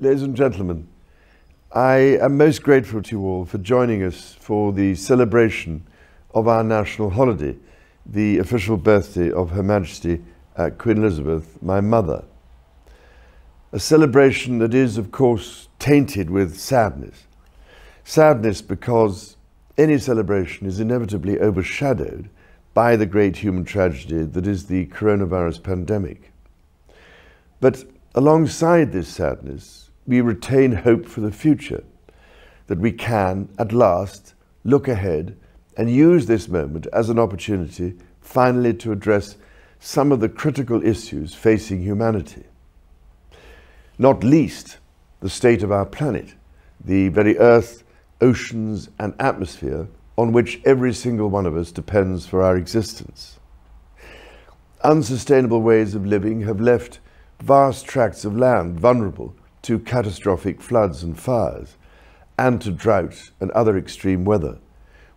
Ladies and gentlemen, I am most grateful to you all for joining us for the celebration of our national holiday, the official birthday of Her Majesty Queen Elizabeth, my mother. A celebration that is, of course, tainted with sadness. Sadness because any celebration is inevitably overshadowed by the great human tragedy that is the coronavirus pandemic. But alongside this sadness, we retain hope for the future, that we can, at last, look ahead and use this moment as an opportunity finally to address some of the critical issues facing humanity. Not least, the state of our planet, the very earth, oceans and atmosphere on which every single one of us depends for our existence. Unsustainable ways of living have left vast tracts of land vulnerable to catastrophic floods and fires, and to drought and other extreme weather,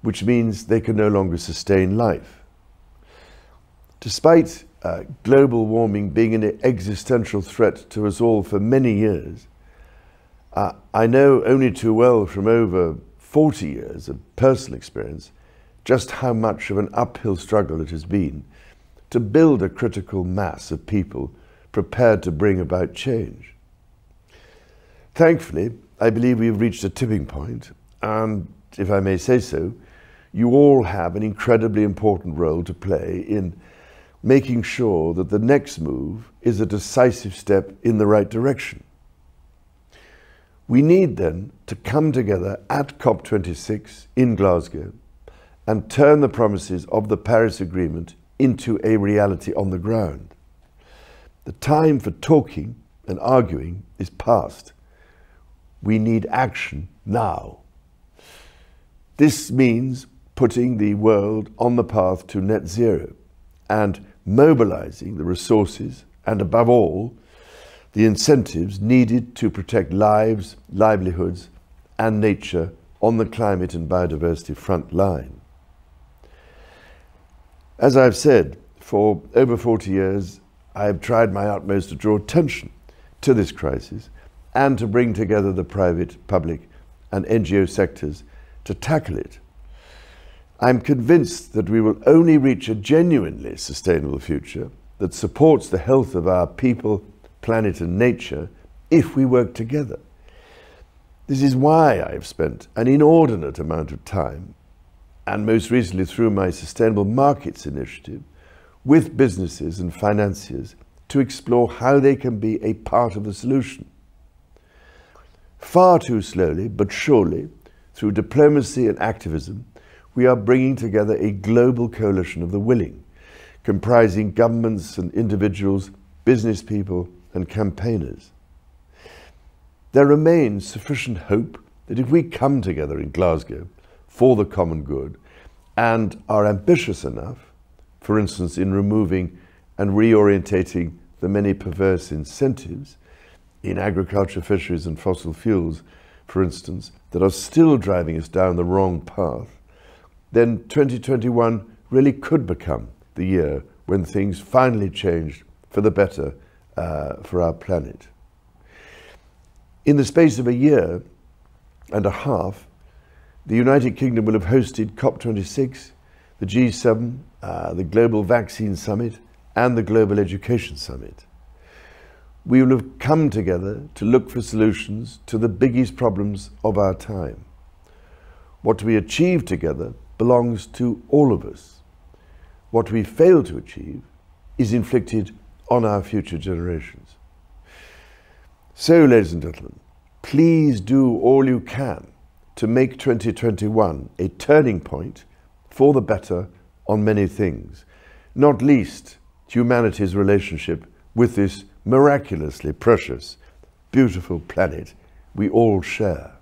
which means they can no longer sustain life. Despite global warming being an existential threat to us all for many years, I know only too well from over 40 years of personal experience just how much of an uphill struggle it has been to build a critical mass of people prepared to bring about change. Thankfully, I believe we've reached a tipping point, and if I may say so, you all have an incredibly important role to play in making sure that the next move is a decisive step in the right direction. We need then to come together at COP26 in Glasgow and turn the promises of the Paris Agreement into a reality on the ground. The time for talking and arguing is past. We need action now. This means putting the world on the path to net zero and mobilizing the resources and, above all, the incentives needed to protect lives, livelihoods and nature on the climate and biodiversity front line. As I've said, for over 40 years, I have tried my utmost to draw attention to this crisis and to bring together the private, public and NGO sectors to tackle it. I'm convinced that we will only reach a genuinely sustainable future that supports the health of our people, planet and nature if we work together. This is why I've spent an inordinate amount of time, and most recently through my Sustainable Markets initiative, with businesses and financiers to explore how they can be a part of the solution. Far too slowly, but surely, through diplomacy and activism, we are bringing together a global coalition of the willing, comprising governments and individuals, business people and campaigners. There remains sufficient hope that if we come together in Glasgow for the common good and are ambitious enough, for instance in removing and reorientating the many perverse incentives in agriculture, fisheries and fossil fuels, for instance, that are still driving us down the wrong path, then 2021 really could become the year when things finally changed for the better for our planet. In the space of a year and a half, the United Kingdom will have hosted COP26, the G7, the Global Vaccine Summit and the Global Education Summit. We will have come together to look for solutions to the biggest problems of our time. What we achieve together belongs to all of us. What we fail to achieve is inflicted on our future generations. So, ladies and gentlemen, please do all you can to make 2021 a turning point for the better on many things, not least humanity's relationship with this miraculously precious, beautiful planet we all share.